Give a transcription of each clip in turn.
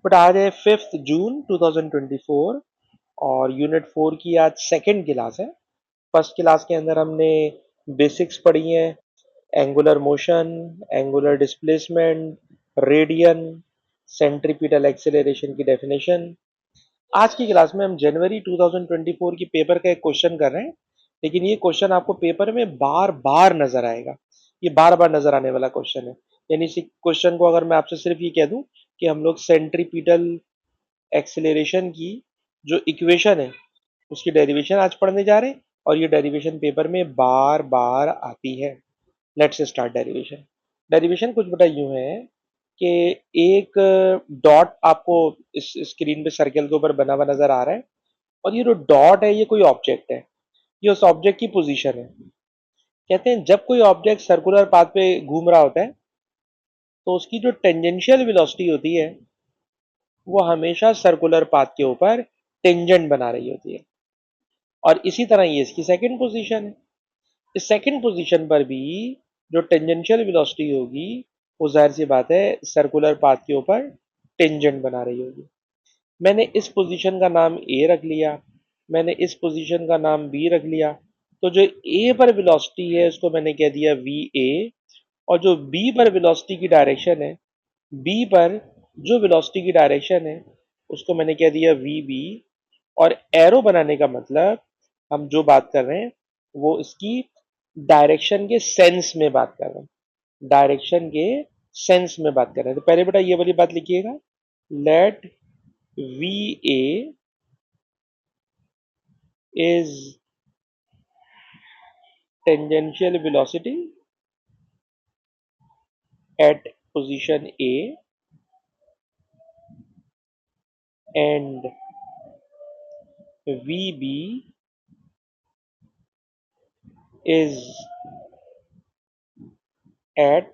But आज है 5 जून 2024 और यूनिट 4 की आज सेकंड क्लास है। फर्स्ट क्लास के अंदर हमने बेसिक्स पढ़ी हैं, angular motion, angular displacement, radian, centripetal acceleration की डेफिनेशन। आज की क्लास में हम जनवरी 2024 की पेपर का एक क्वेश्चन कर रहे हैं, लेकिन ये क्वेश्चन आपको पेपर में बार बार नजर आएगा। ये बार बार नजर आने वाला क्वेश्चन है। यानी इसी क्वेश्चन को अगर मैं आपसे सिर्फ ये कह दूं कि हम लोग सेंट्रीपिटल एक्सेलरेशन की जो इक्वेशन है उसकी डेरिवेशन आज पढ़ने जा रहे हैं, और ये डेरिवेशन पेपर में बार बार आती है। Let's start derivation. डेरिवेशन कुछ बेटा यूं है कि एक डॉट आपको इस स्क्रीन पे सर्कल के ऊपर बना हुआ नजर आ रहा है, और ये जो डॉट है ये कोई ऑब्जेक्ट है, ये उस ऑब्जेक्ट की पोजीशन है। कहते हैं जब कोई ऑब्जेक्ट सर्कुलर पाथ पे घूम रहा होता है तो उसकी जो टेंजेंशियल वेलोसिटी होती है वो हमेशा सर्कुलर पाथ के ऊपर टेंजेंट बना रही होती है। और इसी तरह ये इसकी सेकंड पोजीशन है। इस सेकंड पोजीशन पर भी जो टेंजेंशियल वेलोसिटी होगी वो जाहिर सी बात है सर्कुलर पाथ के ऊपर टेंजेंट बना रही होगी। मैंने इस पोजीशन का नाम ए रख लिया, मैंने इस पोजीशन का नाम बी रख लिया। तो जो ए पर वेलोसिटी है उसको मैंने कह दिया वी ए, और जो बी पर वेलोसिटी की डायरेक्शन है, बी पर जो वेलोसिटी की डायरेक्शन है उसको मैंने कह दिया वी बी। और एरो बनाने का मतलब हम जो बात कर रहे हैं वो इसकी डायरेक्शन के सेंस में बात कर रहे हैं, डायरेक्शन के सेंस में बात कर रहे हैं। तो पहले बेटा ये वाली बात लिखिएगा, let V A is tangential velocity at position A and V B is at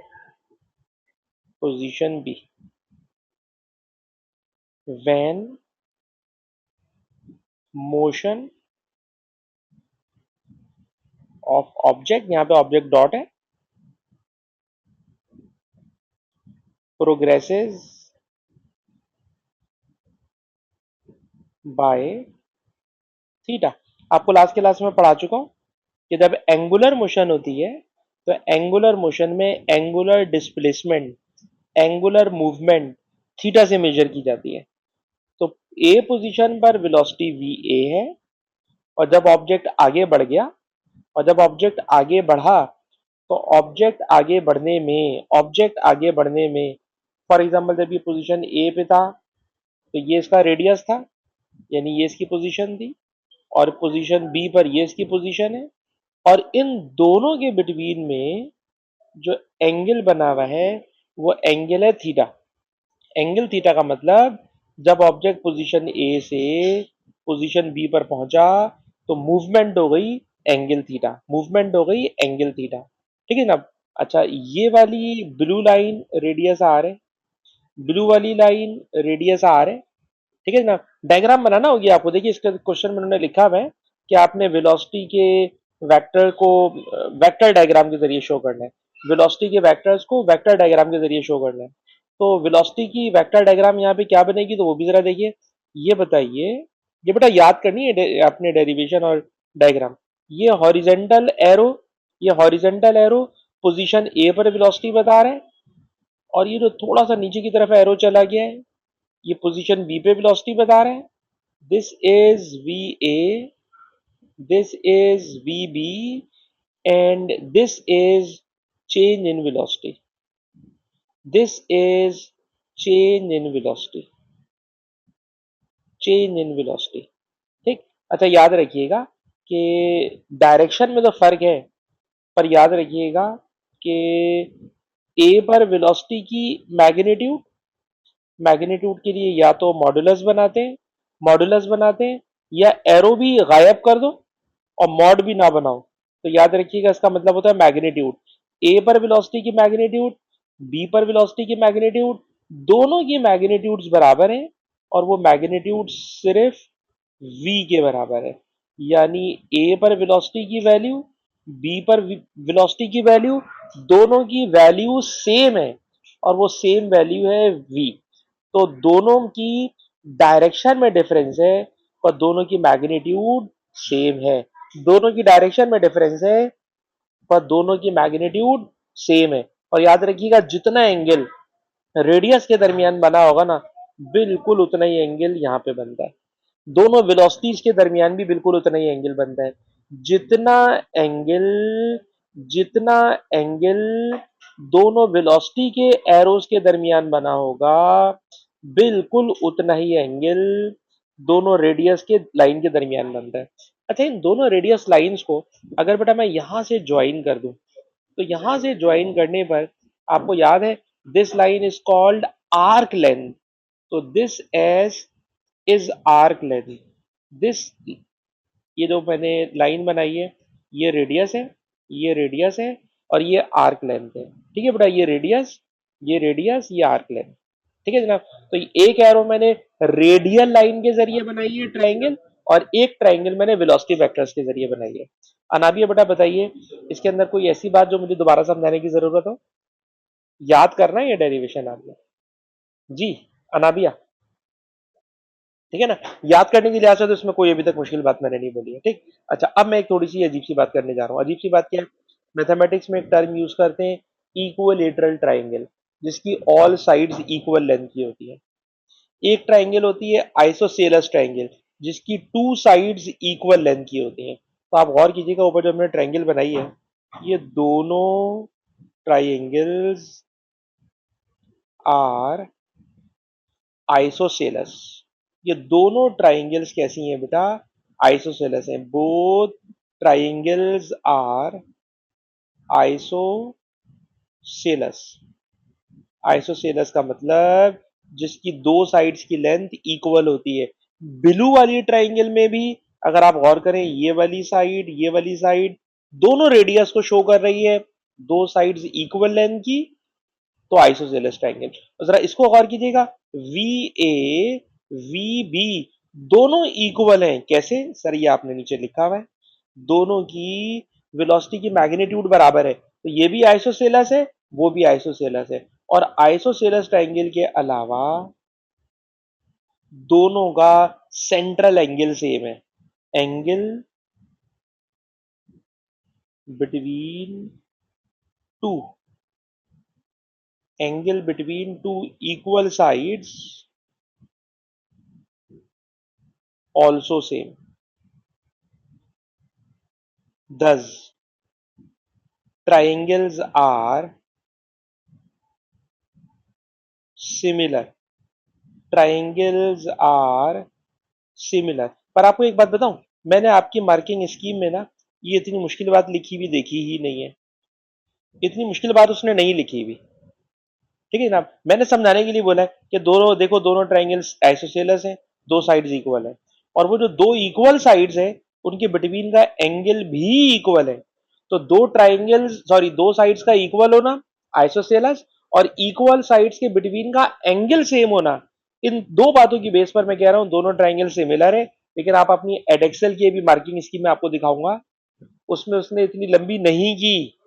position B when motion of object, यहाँ पे ऑब्जेक्ट डॉट है, progresses by थीटा। आपको लास्ट क्लास में पढ़ा चुका हूँ कि जब एंगुलर मोशन होती है तो एंगुलर मोशन में angular displacement, angular movement theta से मेजर की जाती है। तो ए पोजीशन पर वेलोसिटी वी ए है, और जब ऑब्जेक्ट आगे बढ़ गया, और जब ऑब्जेक्ट आगे बढ़ा तो ऑब्जेक्ट आगे बढ़ने में फॉर एग्जाम्पल जब ये पोजीशन ए पे था तो ये इसका रेडियस था, यानी ये इसकी पोजीशन थी, और पोजीशन बी पर ये इसकी पोजीशन है, और इन दोनों के बिटवीन में जो एंगल बना हुआ है वो एंगल है थीटा। एंगल थीटा का मतलब जब ऑब्जेक्ट पोजीशन ए से पोजीशन बी पर पहुंचा तो मूवमेंट हो गई एंगल थीटा, मूवमेंट हो गई एंगल थीटा। ठीक है ना। अच्छा, ये वाली ब्लू लाइन रेडियस आर है, ब्लू वाली लाइन रेडियस आर है। ठीक है ना। डायग्राम बनाना होगी आपको। देखिए इसका क्वेश्चन में उन्होंने लिखा हुआ है कि आपने वेलोसिटी के वेक्टर को वेक्टर डायग्राम के जरिए शो करना है, वेलोसिटी के वेक्टर्स को वेक्टर डायग्राम के जरिए शो करना है। तो वेलोसिटी की वेक्टर डायग्राम यहाँ पे क्या बनेगी तो वो भी जरा देखिए। ये बताइए, ये बेटा याद करनी है अपने डेरिवेशन और डायग्राम। ये हॉरिजेंटल एरो, ये हॉरिजेंटल एरो पोजीशन ए पर वेलोसिटी बता रहा है, और ये जो थोड़ा सा नीचे की तरफ एरो चला गया है ये पोजीशन बी पे वेलोसिटी बता रहा है। This is V A, this is V B, and this is change in velocity, this is change in velocity, change in velocity. ठीक। अच्छा, याद रखिएगा कि डायरेक्शन में तो फर्क है, पर याद रखिएगा कि ए पर वेलोसिटी की मैग्नीट्यूड, मैग्नीट्यूड के लिए या तो मॉडुलस बनाते हैं, मॉडुलस बनाते हैं, या एरो भी गायब कर दो और मॉड भी ना बनाओ। तो याद रखिएगा इसका मतलब होता है मैग्नीट्यूड। ए पर वेलोसिटी की मैग्नीट्यूड, बी पर वेलोसिटी की मैग्नीट्यूड, दोनों की मैग्नीट्यूड्स बराबर हैं, और वो मैग्नीट्यूड सिर्फ v के बराबर है। यानी ए पर वेलोसिटी की वैल्यू, बी पर वेलोसिटी की वैल्यू, दोनों की वैल्यू सेम है, और वो सेम वैल्यू है v। तो दोनों की डायरेक्शन में डिफरेंस है पर दोनों की मैग्नीट्यूड सेम है। दोनों की डायरेक्शन में डिफरेंस है पर दोनों की मैग्नीट्यूड सेम है। और याद रखिएगा जितना एंगल रेडियस के दरमियान बना होगा ना, बिल्कुल उतना ही एंगल यहाँ पे बनता है। दोनों वेलोसिटीज के दरमियान भी बिल्कुल उतना ही एंगल बनता है। जितना एंगल जितना एंगल दोनों वेलोसिटी के एरोस के दरमियान बना होगा, बिल्कुल उतना ही एंगल दोनों रेडियस के लाइन के दरमियान बनता है। अच्छा, इन दोनों रेडियस लाइंस को अगर बेटा मैं यहां से ज्वाइन कर दूं, तो यहां से ज्वाइन करने पर आपको याद है this line is called arc length. तो this S is arc length. This, ये जो मैंने लाइन बनाई है, ये रेडियस है, ये रेडियस है, और ये आर्क लेंथ है। ठीक है बेटा, ये रेडियस ये आर्क लेंथ। ठीक है जनाब। तो एक एरो मैंने रेडियल लाइन के जरिए बनाई है ट्राइंगल, और एक ट्राइंगल मैंने वेलोसिटी वेक्टर्स के जरिए बनाई है। अनाबिया बेटा बताइए, इसके अंदर कोई ऐसी बात जो मुझे दोबारा समझाने की जरूरत हो? याद करना है ये डेरिवेशन आपने? जी अनाबिया, ठीक है ना? याद करने के लिहाज से तो इसमें कोई अभी तक मुश्किल बात मैंने नहीं बोली है। ठीक। अच्छा, अब मैं एक थोड़ी सी अजीब सी बात करने जा रहा हूँ। अजीब सी बात क्या है? मैथमेटिक्स में एक टर्म यूज करते हैं, इक्वलेटरल ट्राइंगल, जिसकी ऑल साइड्स इक्वल लेंथ की होती है। एक ट्राइंगल होती है आइसोसेलस ट्राइंगल, जिसकी टू साइड्स इक्वल लेंथ की होती हैं। तो आप गौर कीजिएगा, ऊपर जो हमने ट्राइंगल बनाई है, ये दोनों ट्राइंगल्स आर आइसोसेलस। ये दोनों ट्राइंगल्स कैसी हैं बेटा? आइसोसेलस हैं। Both triangles are isosceles. Isosceles का मतलब जिसकी दो साइड्स की लेंथ इक्वल होती है। ब्लू वाली ट्राइंगल में भी अगर आप गौर करें, ये वाली साइड दोनों रेडियस को शो कर रही है, दो साइड्स इक्वल लेंथ की, तो आइसोसेलेस ट्राइंगल। तो जरा इसको गौर कीजिएगा, वी ए वी बी दोनों इक्वल हैं। कैसे सर? ये आपने नीचे लिखा हुआ है, दोनों की वेलोसिटी की मैग्नीट्यूड बराबर है, तो ये भी आइसोसेलस है, वो भी आइसोसेलस है। और आइसोसेलस ट्राइंगल के अलावा दोनों का सेंट्रल एंगल सेम है। Angle between two angle between two equal sides also same. Thus, triangles are similar. Triangles are similar. पर आपको एक बात बताऊं, मैंने आपकी मार्किंग स्कीम में ना ये इतनी मुश्किल बात लिखी हुई देखी ही नहीं है। इतनी मुश्किल बात उसने नहीं लिखी हुई। ठीक है जनाब, मैंने समझाने के लिए बोला है कि दोनों देखो, दोनों ट्राइंगल्स आइसोसेलस हैं, दो साइड्स इक्वल है, और वो जो दो इक्वल साइड्स हैं उनके बिटवीन का एंगल भी इक्वल है। तो दो ट्राइंगल्स, सॉरी, दो साइड्स का इक्वल होना आइसोसेलस, और इक्वल साइड्स के बिटवीन का एंगल सेम होना, इन दो बातों की बेस पर मैं कह रहा हूं दोनों ट्राइंगल सिमिलर है। लेकिन आप अपनी एडेक्सल की भी मार्किंग स्कीम में आपको दिखाऊंगा, उसमें उसने इतनी लंबी नहीं की।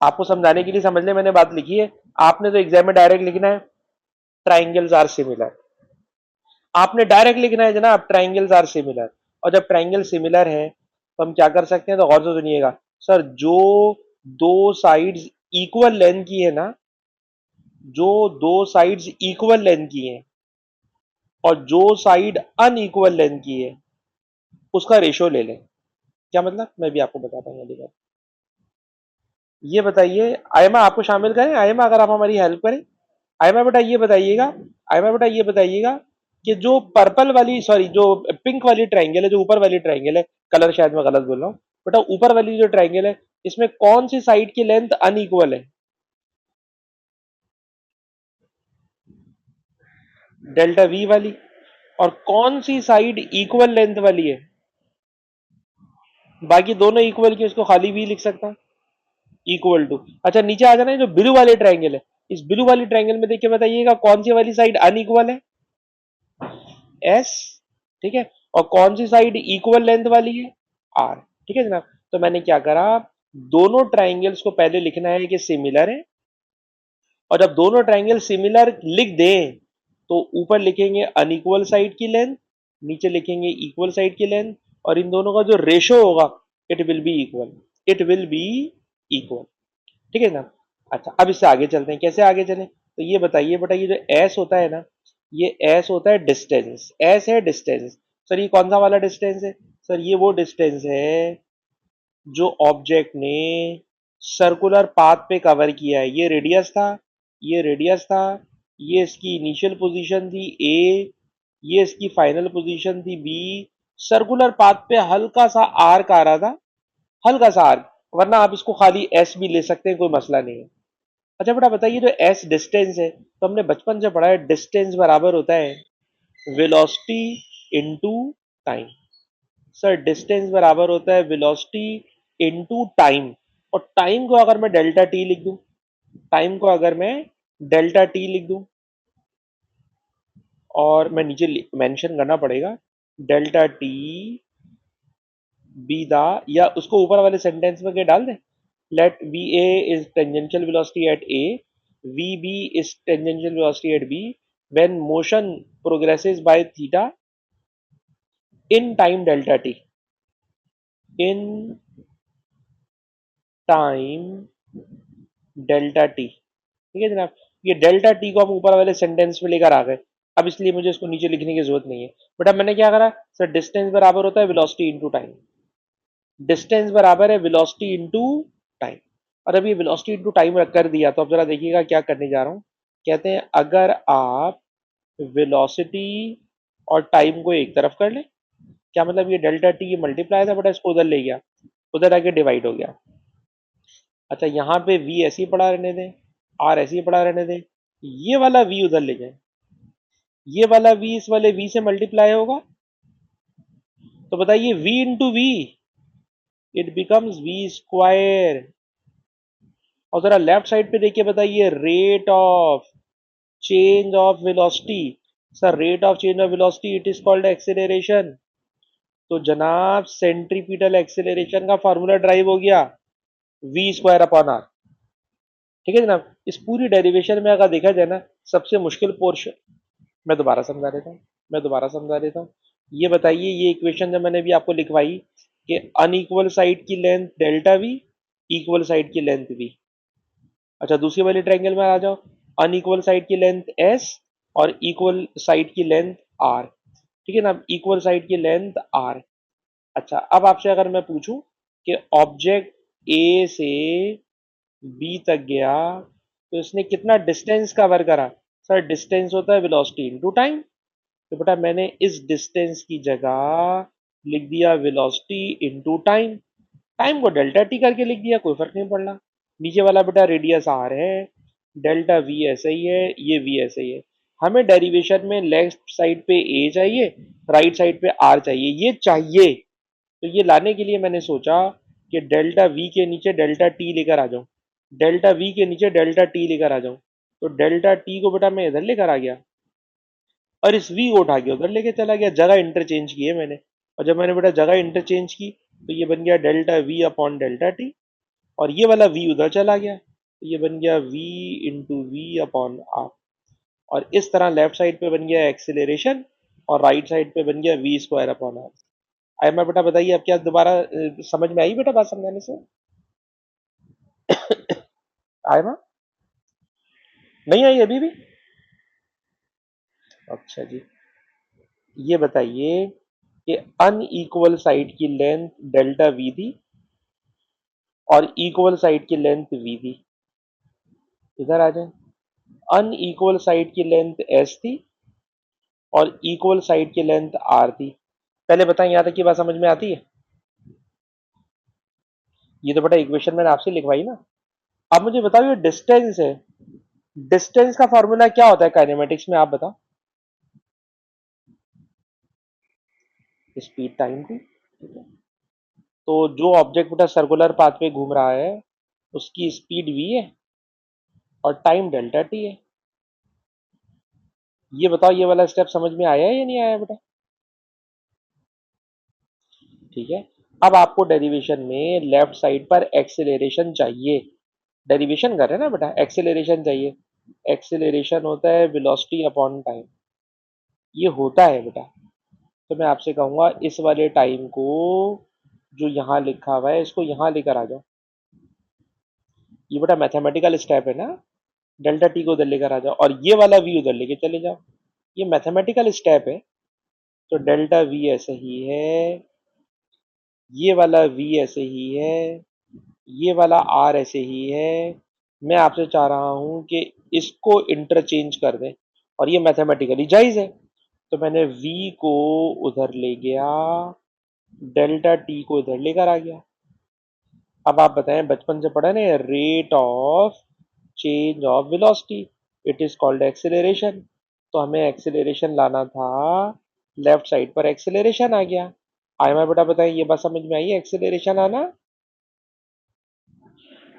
आपको समझाने के लिए समझ ले, मैंने बात लिखी है। आपने तो एग्जाम में डायरेक्ट लिखना है ट्राइंगल्स आर सिमिलर। आपने डायरेक्ट लिखना है जनाब ट्राइंगल्स आर सिमिलर। और जब ट्राइंगल सिमिलर है तो हम क्या कर सकते हैं? तो गौर से सुनिएगा सर, जो दो साइड्स इक्वल लेंथ की है ना, जो दो साइड्स इक्वल लेंथ की हैं और जो साइड अनइक्वल लेंथ की है, उसका रेशो ले लें। क्या मतलब? मैं भी आपको बताता हूँ अभी। ये बताइए, आयमा आपको शामिल करें? आयमा अगर आप हमारी हेल्प करें। आयमा बेटा ये बताइएगा, आयमा बेटा ये बताइएगा कि जो पर्पल वाली, सॉरी, जो पिंक वाली ट्राइंगल है, जो ऊपर वाली ट्राइंगल है, कलर शायद मैं गलत बोल रहा हूँ बेटा, ऊपर वाली जो ट्राइंगल है, इसमें कौन सी साइड की लेंथ अनइक्वल है? डेल्टा वी वाली। और कौन सी साइड इक्वल लेंथ वाली है? बाकी दोनों इक्वल की, उसको खाली वी लिख सकता हूं, इक्वल टू। अच्छा, नीचे आ जाना है, जो ब्लू वाली ट्राइंगल है, इस ब्लू वाली ट्राइंगल में देखिए, बताइएगा कौन सी वाली साइड अनइक्वल है? एस। ठीक है। और कौन सी साइड इक्वल लेंथ वाली है? आर। ठीक है जनाब। तो मैंने क्या करा, दोनों ट्राइंगल्स को पहले लिखना है कि सिमिलर है, और जब दोनों ट्रायंगल सिमिलर लिख दें तो ऊपर लिखेंगे अनइक्वल साइड की लेंथ, नीचे लिखेंगे इक्वल साइड की लेंथ, और इन दोनों का जो रेशो होगा it will B equal, it will B equal. ठीक है ना। अच्छा, अब इससे आगे चलते हैं। कैसे आगे चलें? तो ये बताइए बेटा, ये जो एस होता है ना, ये एस होता है डिस्टेंस, एस है डिस्टेंस। सर ये कौन सा वाला डिस्टेंस है? सर ये वो डिस्टेंस है जो ऑब्जेक्ट ने सर्कुलर पाथ पे कवर किया है। ये रेडियस था, ये रेडियस था, ये इसकी इनिशियल पोजीशन थी ए, ये इसकी फाइनल पोजीशन थी बी। सर्कुलर पाथ पे हल्का सा आर्क आ रहा था, हल्का सा आर्क, वरना आप इसको खाली एस भी ले सकते हैं, कोई मसला नहीं है। अच्छा बेटा बताइए, जो एस डिस्टेंस है, तो हमने बचपन से पढ़ा है डिस्टेंस बराबर होता है velocity into time. Sir distance बराबर होता है वेलोसिटी इनटू टाइम, और टाइम को अगर मैं डेल्टा टी लिख दूं, टाइम को अगर मैं डेल्टा टी लिख दूं, और मैं नीचे मेंशन करना पड़ेगा डेल्टा टी बी दा, या उसको ऊपर वाले सेंटेंस में क्या डाल दें, let va is tangential velocity at a, vb is tangential velocity at b when motion progresses by theta in time delta t, in time delta t। ठीक है जनाब, ये डेल्टा टी को हम ऊपर वाले सेंटेंस में लेकर आ गए, अब इसलिए मुझे इसको नीचे लिखने की जरूरत नहीं है। बट अब मैंने क्या करा? सर डिस्टेंस बराबर होता है वेलोसिटी इनटू टाइम, डिस्टेंस बराबर है वेलोसिटी इनटू टाइम। और अब ये वेलोसिटी इनटू टाइम रख कर दिया, तो अब जरा देखिएगा क्या करने जा रहा हूं। कहते हैं अगर आप वेलोसिटी और टाइम को एक तरफ कर लें, क्या मतलब, ये डेल्टा टी ये मल्टीप्लाई था बेटा, इसको उधर ले गया, उधर आके डिवाइड हो गया। अच्छा यहाँ पे v ऐसे ही पड़ा रहने दें, r ऐसे ही पड़ा रहने दें, ये वाला v उधर ले जाए, ये वाला v इस वाले v से मल्टीप्लाई होगा, तो बताइए v into V, it becomes v square. और जरा लेफ्ट साइड पे देखिए, बताइए rate of change of velocity. Sir rate of change of velocity it is called acceleration. तो जनाब सेंट्रीपिटल एक्सेलरेशन का फॉर्मूला ड्राइव हो गया वी स्क्वायर अपॉन आर। ठीक है जनाब, इस पूरी डेरिवेशन में अगर देखा जाए ना, सबसे मुश्किल पोर्शन, मैं दोबारा समझा देता हूँ, मैं दोबारा समझा देता हूँ। ये बताइए, ये इक्वेशन जब मैंने भी आपको लिखवाई कि अनइक्वल साइड की length delta we, equal side की लेंथ वी। अच्छा दूसरी वाली ट्रायंगल में आ जाओ, अनइक्वल साइड की लेंथ एस और इक्वल साइड की लेंथ आर। ठीक है ना, इक्वल साइड की लेंथ आर। अच्छा अब आपसे अगर मैं पूछूं कि ऑब्जेक्ट ए से बी तक गया तो इसने कितना डिस्टेंस कवर करा? सर डिस्टेंस होता है वेलोसिटी इनटू टाइम, तो बेटा मैंने इस डिस्टेंस की जगह लिख दिया वेलोसिटी इनटू टाइम, टाइम को डेल्टा टी करके लिख दिया, कोई फर्क नहीं पड़ रहा। नीचे वाला बेटा रेडियस आर है, डेल्टा वी ऐसे ही है, ये वी ऐसे ही है। हमें डेरिवेशन में लेफ्ट साइड पे ए चाहिए, राइट साइड पे आर चाहिए, ये चाहिए। तो ये लाने के लिए मैंने सोचा कि डेल्टा वी के नीचे डेल्टा टी लेकर आ जाऊं, डेल्टा वी के नीचे डेल्टा टी लेकर आ जाऊं। तो डेल्टा टी को बेटा मैं इधर लेकर आ गया, और इस वी को उठा के उधर लेके चला गया, जगह इंटरचेंज की है मैंने। और जब मैंने बेटा जगह इंटरचेंज की तो ये बन गया delta we upon delta T, और ये वाला v उधर चला गया, तो ये बन गया v into V upon R. और इस तरह लेफ्ट साइड पे बन गया एक्सेलरेशन, और राइट साइड पे बन गया वी स्क्वायर अपॉन आर। आया मैं बेटा, बताइए अब क्या दोबारा समझ में आई बेटा बात समझाने से? आया ना? नहीं आई अभी भी? अच्छा जी, ये बताइए कि अनइक्वल साइड की लेंथ डेल्टा वी थी और इक्वल साइड की लेंथ वी थी। इधर आ जाए, अनइक्वल साइड की लेंथ एस थी और इक्वल साइड की लेंथ आर थी। पहले बताएं यहाँ तक की बात समझ में आती है? ये तो बेटा इक्वेशन मैंने आपसे लिखवाई ना। अब मुझे बताओ, ये डिस्टेंस है, डिस्टेंस का फॉर्मूला क्या होता है काइनेमेटिक्स में, आप बताओ। Speed time T. तो जो ऑब्जेक्ट बेटा सर्कुलर पाथ पे घूम रहा है उसकी स्पीड वी है और टाइम डेल्टा टी है। ये बताओ, ये वाला स्टेप समझ में आया है या नहीं आया बेटा? ठीक है, अब आपको डेरिवेशन में लेफ्ट साइड पर एक्सेलरेशन चाहिए, डेरिवेशन कर रहे हैं ना बेटा, एक्सेलरेशन चाहिए। एक्सेलरेशन होता है वेलोसिटी अपॉन टाइम। ये होता है बेटा। तो मैं आपसे कहूंगा इस वाले टाइम को जो यहाँ लिखा हुआ है इसको यहाँ लेकर आ जाओ। ये बेटा मैथमेटिकल स्टेप है ना। डेल्टा टी को उधर लेकर आ जाओ और ये वाला वी उधर लेके चले जाओ। ये मैथमेटिकल स्टेप है। तो डेल्टा वी ऐसे ही है, ये वाला वी ऐसे ही है, ये वाला आर ऐसे ही है। मैं आपसे चाह रहा हूं कि इसको इंटरचेंज कर दें और ये मैथमेटिकली जायज है। तो मैंने v को उधर ले गया, डेल्टा टी को इधर लेकर आ गया। अब आप बताएं, बचपन से पढ़ा ना, rate of change of velocity, it is called acceleration. तो हमें एक्सेलरेशन लाना था, लेफ्ट साइड पर एक्सेलरेशन आ गया। आया मैं बेटा, बताएं ये बात समझ में आई है, एक्सेलरेशन आना।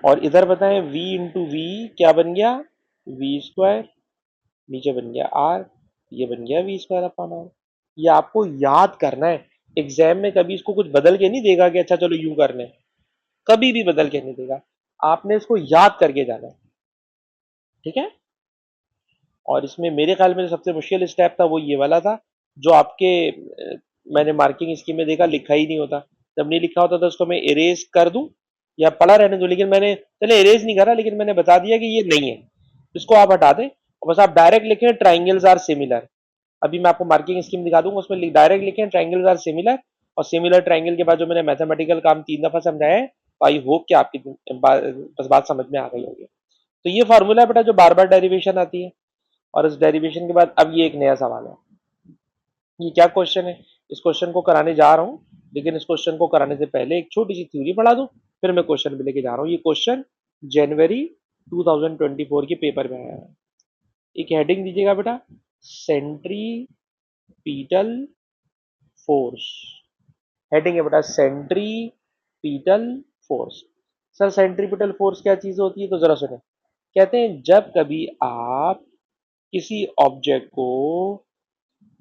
और इधर बताएं v इंटू वी क्या बन गया, वी स्क्वायर, नीचे बन गया आर, ये बन गया वी स्क्वायर अपॉन आर। ये आपको याद करना है। एग्जाम में कभी इसको कुछ बदल के नहीं देगा कि अच्छा चलो यूं करने, कभी भी बदल के नहीं देगा। आपने इसको याद करके जाना है, ठीक है। और इसमें मेरे ख्याल में जो सबसे मुश्किल स्टेप था वो ये वाला था, जो आपके मैंने मार्किंग स्कीम में देखा लिखा ही नहीं होता। जब नहीं लिखा होता तो उसको मैं इरेज कर दूं या पढ़ा रहने दूं, लेकिन मैंने चले इरेज नहीं करा, लेकिन मैंने बता दिया कि ये नहीं है, इसको आप हटा दें और बस आप डायरेक्ट लिखें ट्राइंगल्स आर सिमिलर। अभी मैं आपको मार्किंग स्कीम दिखा दूंगा, उसमें डायरेक्ट लिखें ट्राइंगल्स आर सिमिलर, और सिमिलर ट्राइंगल के बाद जो मैंने मैथमेटिकल काम 3 दफा समझाया है, तो आई होप कि आपकी बस बात समझ में आ गई होगी। तो ये फॉर्मूला बेटा जो बार बार डेरिवेशन आती है, और इस डेरिवेशन के बाद अब ये एक नया सवाल है। ये क्या क्वेश्चन है, इस क्वेश्चन को कराने जा रहा हूँ, लेकिन इस क्वेश्चन को कराने से पहले एक छोटी सी थ्योरी पढ़ा दूं, फिर मैं क्वेश्चन पे लेके जा रहा हूँ। ये क्वेश्चन जनवरी 2024 के पेपर में आया है। एक हेडिंग दीजिएगा बेटा, सेंट्रीपीटल फोर्स। हेडिंग है बेटा centripetal force. Sir centripetal force क्या चीज होती है, तो जरा सुने। कहते हैं जब कभी आप किसी ऑब्जेक्ट को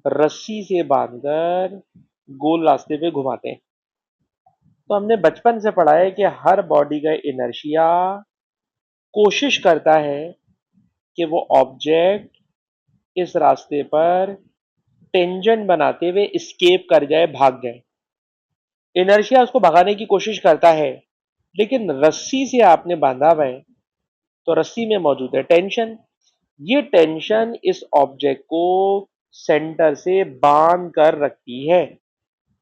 रस्सी से बांधकर गोल रास्ते पे घुमाते हैं, तो हमने बचपन से पढ़ा है कि हर बॉडी का इनर्शिया कोशिश करता है कि वो ऑब्जेक्ट इस रास्ते पर टेंजेंट बनाते हुए स्केप कर जाए, भाग जाए। इनर्शिया उसको भगाने की कोशिश करता है, लेकिन रस्सी से आपने बांधा हुआ है, तो रस्सी में मौजूद है टेंशन। ये टेंशन इस ऑब्जेक्ट को सेंटर से बांध कर रखती है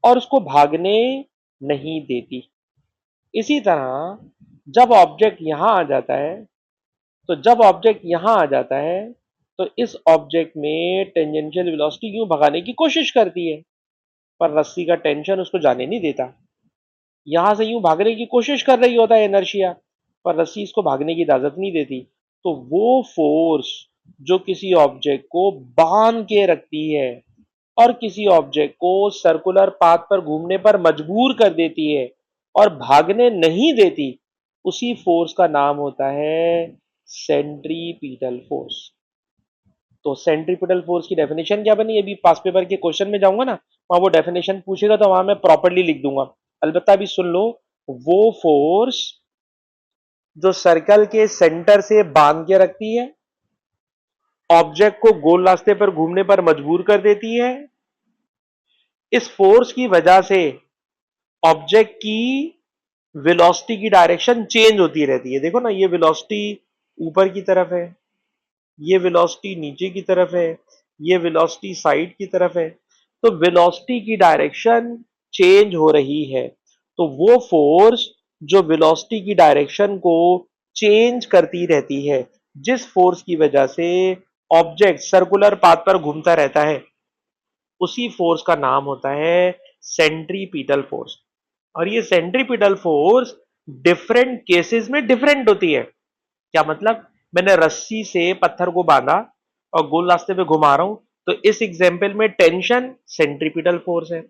और उसको भागने नहीं देती। इसी तरह जब ऑब्जेक्ट यहां आ जाता है, तो जब ऑब्जेक्ट यहां आ जाता है, तो इस ऑब्जेक्ट में टेंजेंशियल वेलोसिटी यूं भगाने की कोशिश करती है, पर रस्सी का टेंशन उसको जाने नहीं देता। यहां से यूं भागने की कोशिश कर रही होता है इनर्शिया, पर रस्सी इसको भागने की इजाजत नहीं देती। तो वो फोर्स जो किसी ऑब्जेक्ट को बांध के रखती है और किसी ऑब्जेक्ट को सर्कुलर पाथ पर घूमने पर मजबूर कर देती है और भागने नहीं देती, उसी फोर्स का नाम होता है सेंट्रीपिटल फोर्स। तो सेंट्रीपिटल फोर्स की डेफिनेशन क्या बनी, अभी पास पेपर के क्वेश्चन में जाऊंगा ना, वहां वो डेफिनेशन पूछेगा तो वहां मैं प्रॉपरली लिख दूंगा। अलबत्ता अभी सुन लो, वो फोर्स जो सर्कल के सेंटर से बांध के रखती है, ऑब्जेक्ट को गोल रास्ते पर घूमने पर मजबूर कर देती है, इस फोर्स की वजह से ऑब्जेक्ट की वेलोसिटी की डायरेक्शन चेंज होती रहती है। देखो ना, ये वेलोसिटी ऊपर की तरफ है, ये वेलोसिटी नीचे की तरफ है, ये वेलोसिटी साइड की तरफ है, तो वेलोसिटी की डायरेक्शन चेंज हो रही है। तो वो फोर्स जो वेलोसिटी की डायरेक्शन को चेंज करती रहती है, जिस फोर्स की वजह से ऑब्जेक्ट सर्कुलर पाथ पर घूमता रहता है, उसी फोर्स का नाम होता है सेंट्रीपिटल फोर्स। और ये सेंट्रीपिटल फोर्स डिफरेंट केसेस में डिफरेंट होती है। क्या मतलब, मैंने रस्सी से पत्थर को बांधा और गोल रास्ते पे घुमा रहा हूं, तो इस एग्जाम्पल में टेंशन सेंट्रीपिटल फोर्स है।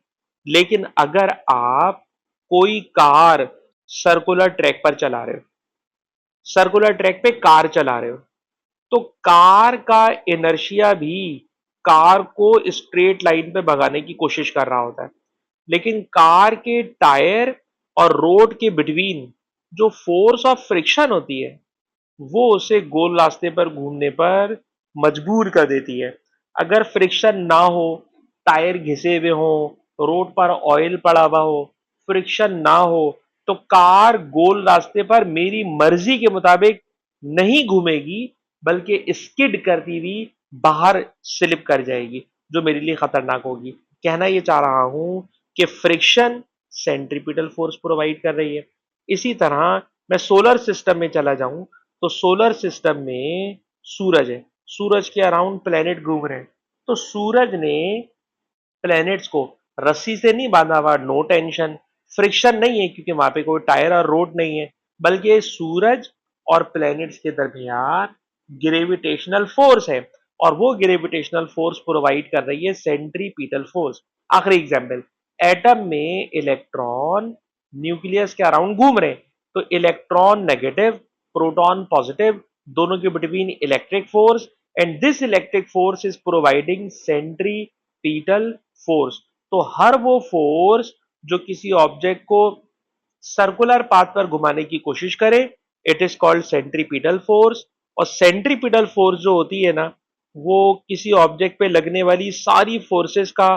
लेकिन अगर आप कोई कार सर्कुलर ट्रैक पर चला रहे हो, सर्कुलर ट्रैक पे कार चला रहे हो, तो कार का इनर्शिया भी कार को स्ट्रेट लाइन पे भगाने की कोशिश कर रहा होता है। लेकिन कार के टायर और रोड के बिटवीन जो फोर्स ऑफ फ्रिक्शन होती है, वो उसे गोल रास्ते पर घूमने पर मजबूर कर देती है। अगर फ्रिक्शन ना हो, टायर घिसे हुए हो, रोड पर ऑयल पड़ा हुआ हो, फ्रिक्शन ना हो, तो कार गोल रास्ते पर मेरी मर्जी के मुताबिक नहीं घूमेगी, बल्कि स्किड करती हुई बाहर स्लिप कर जाएगी, जो मेरे लिए खतरनाक होगी। कहना ये चाह रहा हूं कि फ्रिक्शन सेंट्रीपिटल फोर्स प्रोवाइड कर रही है। इसी तरह मैं सोलर सिस्टम में चला जाऊं, तो सोलर सिस्टम में सूरज है, सूरज के अराउंड प्लेनेट घूम रहे हैं। तो सूरज ने प्लैनेट्स को रस्सी से नहीं बांधा हुआ, नो टेंशन, फ्रिक्शन नहीं है क्योंकि वहां पे कोई टायर और रोड नहीं है, बल्कि सूरज और प्लैनेट्स के दरमियान ग्रेविटेशनल फोर्स है, और वो ग्रेविटेशनल फोर्स प्रोवाइड कर रही है सेंट्रीपिटल फोर्स। आखिरी एग्जाम्पल, एटम में इलेक्ट्रॉन न्यूक्लियस के अराउंड घूम रहे हैं, तो इलेक्ट्रॉन नेगेटिव, प्रोटॉन पॉजिटिव, दोनों के between electric force, and this electric force is providing centripetal force. तो हर वो फोर्स जो किसी ऑब्जेक्ट को सर्कुलर पाथ पर घुमाने की कोशिश करे, it is called centripetal force. और सेंट्रीपिटल फोर्स जो होती है ना, वो किसी ऑब्जेक्ट पे लगने वाली सारी फोर्सेस का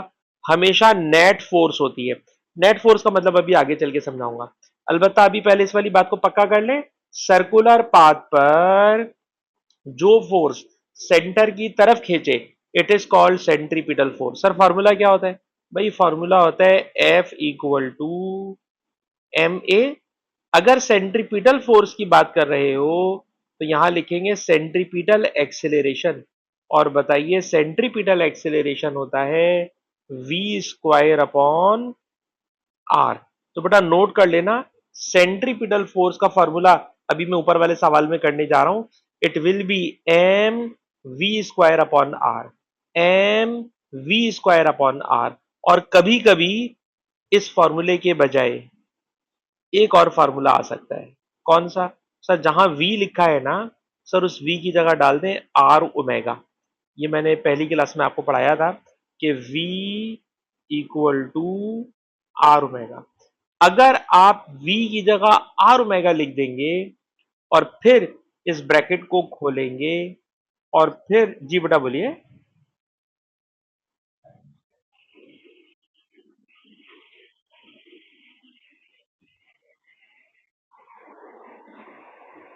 हमेशा नेट फोर्स होती है। नेट फोर्स का मतलब अभी आगे चल के समझाऊंगा। अलबत्ता अभी पहले इस वाली बात को पक्का कर लें, सर्कुलर पाथ पर जो फोर्स सेंटर की तरफ खींचे, it is called centripetal force. Sir formula क्या होता है? भाई फॉर्मूला होता है F equal to M A. अगर सेंट्रीपिटल फोर्स की बात कर रहे हो, तो यहां लिखेंगे सेंट्रीपिटल एक्सेलरेशन। और बताइए सेंट्रीपिटल एक्सेलरेशन होता है वी स्क्वायर अपॉन आर। तो बेटा नोट कर लेना, सेंट्रीपिटल फोर्स का फॉर्मूला अभी मैं ऊपर वाले सवाल में करने जा रहा हूं। It will be M V square upon R, M V square upon R. और कभी कभी इस फॉर्मूले के बजाय एक और फॉर्मूला आ सकता है। कौन सा? सर जहां वी लिखा है ना, सर उस वी की जगह डाल दें आर ओमेगा। ये मैंने पहली क्लास में आपको पढ़ाया था कि V equal to R omega. अगर आप v की जगह आर ओमेगा लिख देंगे और फिर इस ब्रैकेट को खोलेंगे, और फिर जी बेटा बोलिए।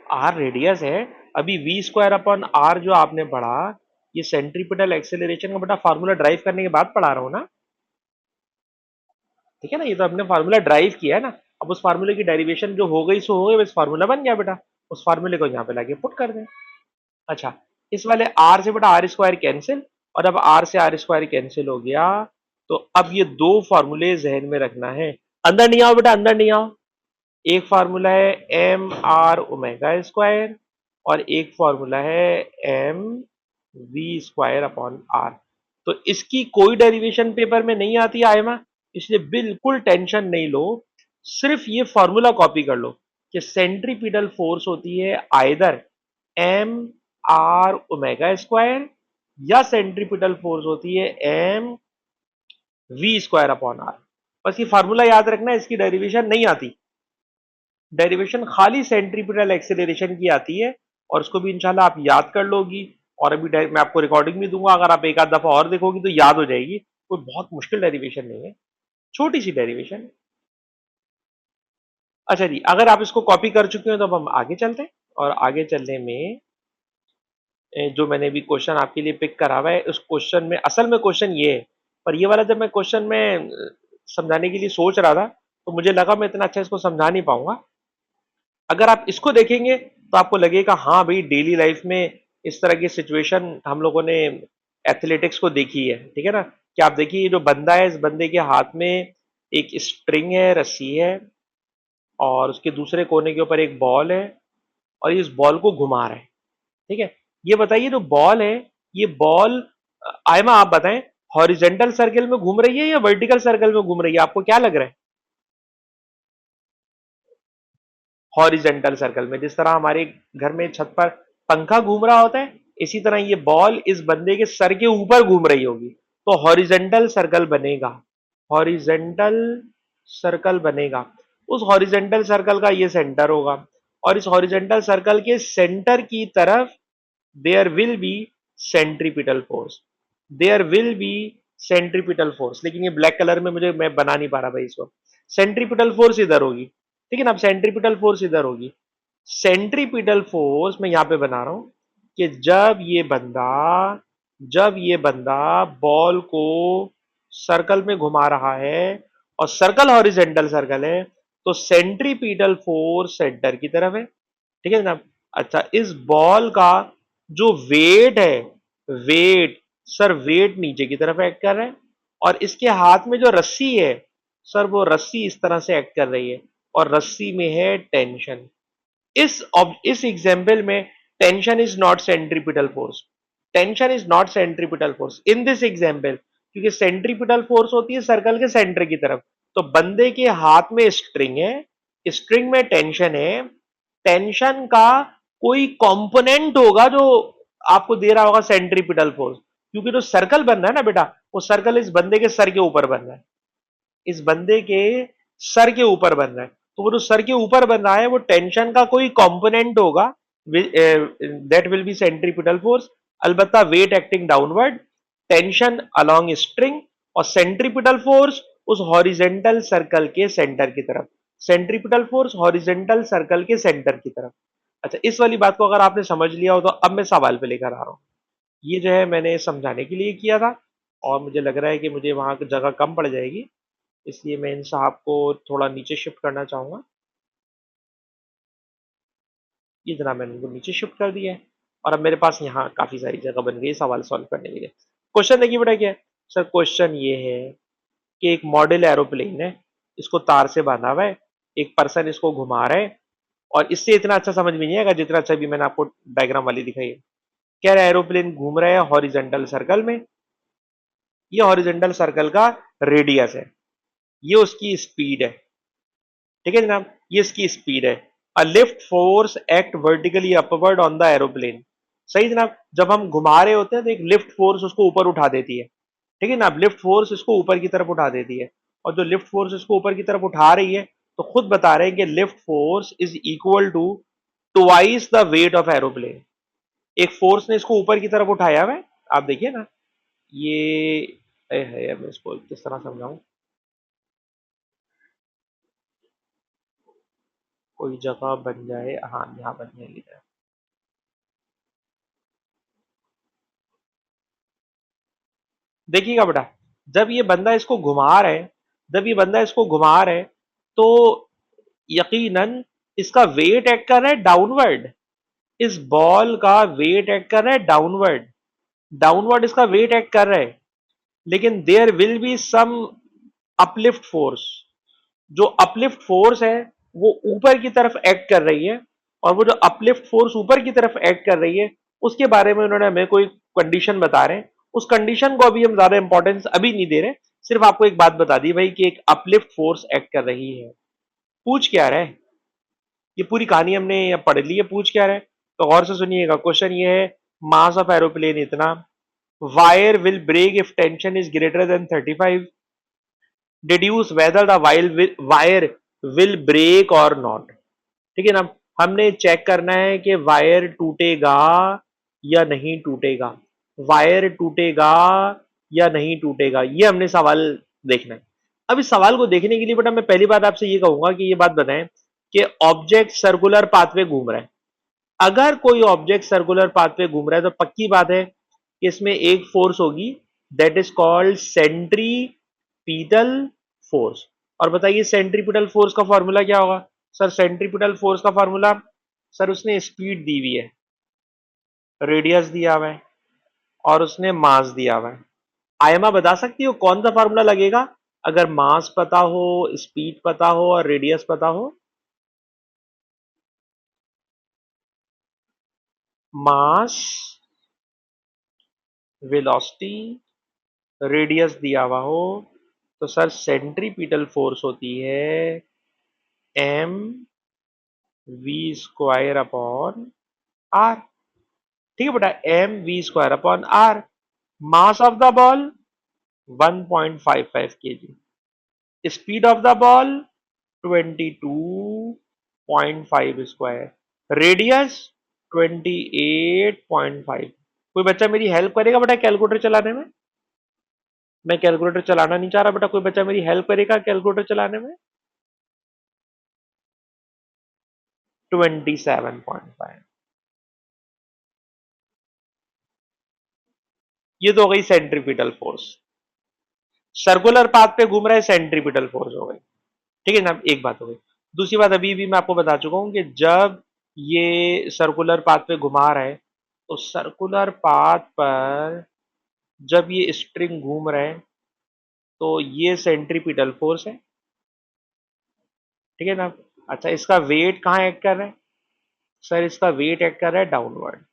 आर रेडियस है। अभी वी स्क्वायर अपॉन आर जो आपने पढ़ा, ये सेंट्रीपिटल एक्सेलरेशन का बेटा फार्मूला ड्राइव करने के बाद पढ़ा रहा हूं ना। ठीक है ना, ये तो हमने फार्मूला ड्राइव किया है ना। अब उस फार्मूले की डेरिवेशन जो हो गई सो हो गई, बस फार्मूला बन गया बेटा। उस फार्मूले को यहाँ पे लाके पुट कर दें। अच्छा, इस वाले आर से बेटा आर स्क्वायर कैंसिल, और अब आर से आर स्क्वायर कैंसिल हो गया। तो अब ये दो फॉर्मूले जहन में रखना है। अंदर नहीं आओ बेटा, अंदर नहीं आओ। एक फार्मूला है एम आर ओमेगा स्क्वायर, और एक फार्मूला है M V square upon R. तो इसकी कोई डेरिवेशन पेपर में नहीं आती आयमा, इसलिए बिल्कुल टेंशन नहीं लो। सिर्फ ये फॉर्मूला कॉपी कर लो कि सेंट्रीपिटल फोर्स होती है either M R omega square, या सेंट्रीपिटल फोर्स होती है M V square upon R. बस ये फार्मूला याद रखना, इसकी डेरिवेशन नहीं आती। डेरिवेशन खाली सेंट्रीपिटल एक्सेलरेशन की आती है, और उसको भी इंशाल्लाह आप याद कर लोगी। और अभी मैं आपको रिकॉर्डिंग भी दूंगा, अगर आप एक आध दफा और देखोगी तो याद हो जाएगी। कोई बहुत मुश्किल डेरिवेशन नहीं है, छोटी सी डेरिवेशन। अच्छा जी, अगर आप इसको कॉपी कर चुके हो तो अब हम आगे चलते हैं। और आगे चलने में जो मैंने भी क्वेश्चन आपके लिए पिक करा हुआ है, उस क्वेश्चन में असल में क्वेश्चन ये है, पर ये वाला जब मैं क्वेश्चन में समझाने के लिए सोच रहा था, तो मुझे लगा मैं इतना अच्छा इसको समझा नहीं पाऊंगा। अगर आप इसको देखेंगे तो आपको लगेगा हाँ भाई, डेली लाइफ में इस तरह की सिचुएशन हम लोगों ने एथलेटिक्स को देखी है। ठीक है ना, कि आप देखिए ये जो बंदा है, इस बंदे के हाथ में एक स्ट्रिंग है, रस्सी है, और उसके दूसरे कोने के ऊपर एक बॉल है, और ये इस बॉल को घुमा रहा है। ठीक है, ये बताइए जो बॉल है, ये बॉल आयमा आप बताएं, हॉरिजेंटल सर्कल में घूम रही है या वर्टिकल सर्कल में घूम रही है? आपको क्या लग रहा है? हॉरिजेंटल सर्कल में। जिस तरह हमारे घर में छत पर पंखा घूम रहा होता है, इसी तरह ये बॉल इस बंदे के सर के ऊपर घूम रही होगी, तो हॉरिजेंटल सर्कल बनेगा। हॉरिजेंटल सर्कल बनेगा। उस हॉरिजेंटल सर्कल का ये सेंटर होगा, और इस हॉरिजेंटल सर्कल के सेंटर की तरफ there will be centripetal force, there will be centripetal force. लेकिन ये ब्लैक कलर में मुझे मैं बना नहीं पा रहा भाई इसको। सेंट्रीपिटल फोर्स इधर होगी, ठीक है ना। अब सेंट्रीपिटल फोर्स इधर होगी। सेंट्रीपिटल फोर्स मैं यहां पे बना रहा हूं कि जब ये बंदा बॉल को सर्कल में घुमा रहा है और सर्कल हॉरिजेंटल सर्कल है, तो सेंट्रीपिटल फोर्स सेंटर की तरफ है, ठीक है जनाब। अच्छा, इस बॉल का जो वेट है, वेट सर वेट नीचे की तरफ एक्ट कर रहा है, और इसके हाथ में जो रस्सी है सर, वो रस्सी इस तरह से एक्ट कर रही है, और रस्सी में है टेंशन। इस एग्जाम्पल में tension is not centripetal force, tension is not centripetal force in this example, क्योंकि सेंट्रीपिटल फोर्स होती है सर्कल के सेंटर की तरफ। तो बंदे के हाथ में स्ट्रिंग है, स्ट्रिंग में टेंशन है, टेंशन का कोई कंपोनेंट होगा जो आपको दे रहा होगा सेंट्रीपिटल फोर्स, क्योंकि जो सर्कल बन रहा है ना बेटा, वो सर्कल इस बंदे के सर के ऊपर बन रहा है, इस बंदे के सर के ऊपर बन रहा है। तो वो जो सर के ऊपर बन रहा है वो टेंशन का कोई कंपोनेंट होगा, that will be centripetal force. अलबत्ता weight acting downward, tension along string, और सेंट्रीपिटल फोर्स उस हॉरिजेंटल सर्कल के सेंटर की तरफ, सेंट्रीपिटल फोर्स हॉरिजेंटल सर्कल के सेंटर की तरफ। अच्छा, इस वाली बात को अगर आपने समझ लिया हो तो अब मैं सवाल पे लेकर आ रहा हूं। ये जो है मैंने समझाने के लिए किया था, और मुझे लग रहा है कि मुझे वहां की जगह कम पड़ जाएगी, इसलिए मैं इन साहब को थोड़ा नीचे शिफ्ट करना चाहूंगा। ये जनाब मैंने इनको नीचे शिफ्ट कर दिया है, और अब मेरे पास यहाँ काफी सारी जगह बन गई सवाल सॉल्व करने के लिए। क्वेश्चन देखिए बेटा क्या है। सर क्वेश्चन ये है कि एक मॉडल एरोप्लेन है, इसको तार से बांधा हुआ है, एक पर्सन इसको घुमा रहा है, और इससे इतना अच्छा समझ में नहीं आएगा जितना अच्छा भी मैंने आपको डायग्राम वाली दिखाई है। कह रहा है एरोप्लेन घूम रहा है हॉरिजेंटल सर्कल में, ये हॉरिजेंटल सर्कल का रेडियस है, ये उसकी स्पीड है, ठीक है जनाब, ये इसकी स्पीड है। A lift force act vertically upward on the aeroplane. सही जनाब, जब हम घुमा रहे होते हैं तो एक लिफ्ट फोर्स उसको ऊपर उठा देती है, ठीक है ना, लिफ्ट फोर्स इसको ऊपर की तरफ उठा देती है। और जो लिफ्ट फोर्स इसको ऊपर की तरफ उठा रही है, तो खुद बता रहे हैं कि lift force is equal to twice the weight of aeroplane. एक फोर्स ने इसको ऊपर की तरफ उठाया हुआ है, आप देखिए ना, ये है, मैं इसको किस तरह समझाऊं, कोई जगह बन जाए, हाँ यहाँ बन जाएगी। देखिएगा बेटा, जब ये बंदा इसको घुमा रहा है, जब ये बंदा इसको घुमा रहा है, तो यकीनन इसका वेट एक्ट कर रहा है डाउनवर्ड, इस बॉल का वेट एक्ट कर रहा है डाउनवर्ड, डाउनवर्ड इसका वेट एक्ट कर रहा है। लेकिन there will be some uplift force, जो अपलिफ्ट फोर्स है वो ऊपर की तरफ एक्ट कर रही है, और वो जो अपलिफ्ट फोर्स ऊपर की तरफ एक्ट कर रही है उसके बारे में उन्होंने हमें कोई कंडीशन बता रहे हैं। उस कंडीशन को अभी हम ज्यादा इंपॉर्टेंस अभी नहीं दे रहे, सिर्फ आपको एक बात बता दी भाई कि एक अपलिफ्ट फोर्स एक्ट कर रही है। पूछ क्या रहा है, ये पूरी कहानी हमने पढ़ ली है, पूछ क्या रहा है, तो गौर से सुनिएगा। क्वेश्चन ये है, मास ऑफ एरोप्लेन इतना, wire will break if tension is greater than 35, deduce whether the wire will break और नॉट। ठीक है ना, हमने चेक करना है कि वायर टूटेगा या नहीं टूटेगा, वायर टूटेगा या नहीं टूटेगा, ये हमने सवाल देखना है। अब इस सवाल को देखने के लिए बेटा मैं पहली बात आपसे ये कहूंगा कि ये बात बताएं कि ऑब्जेक्ट सर्कुलर पाथवे घूम रहा है। अगर कोई ऑब्जेक्ट सर्कुलर पाथवे घूम रहा है तो पक्की बात है कि इसमें एक फोर्स होगी, that is called centripetal force. और बताइए सेंट्रीपिटल फोर्स का फॉर्मूला क्या होगा। सर सेंट्रीपिटल फोर्स का फॉर्मूला, सर उसने स्पीड दी हुई है, रेडियस दिया हुआ है, और उसने मास दिया हुआ है। आयमा बता सकती हो कौन सा फॉर्मूला लगेगा अगर मास पता हो, स्पीड पता हो और रेडियस पता हो। मास, वेलोसिटी, रेडियस दिया हुआ हो, तो सर सेंट्रीपिटल फोर्स होती है M V square upon R. ठीक है बेटा, M V square upon R. Mass of the ball 1.55 kg, speed of the ball 22 0.5 square, radius 28.5। कोई बच्चा मेरी हेल्प करेगा बेटा कैलकुलेटर चलाने में? मैं कैलकुलेटर चलाना नहीं चाह रहा बेटा, कोई बच्चा मेरी हेल्प करेगा कैलकुलेटर चलाने में? 27.5। ये तो हो गई सेंट्रीपिटल फोर्स। सर्कुलर पाथ पे घूम रहा है, सेंट्रीपिटल फोर्स हो गई। ठीक है ना, एक बात हो गई। दूसरी बात अभी भी मैं आपको बता चुका हूं कि जब ये सर्कुलर पाथ पे घुमा रहा है, तो सर्कुलर पाथ पर जब ये स्ट्रिंग घूम रहे हैं तो ये सेंट्रीपिटल फोर्स है। ठीक है ना। अच्छा, इसका वेट कहाँ एक्ट कर रहा है? सर इसका वेट एक्ट कर रहा है डाउनवर्ड।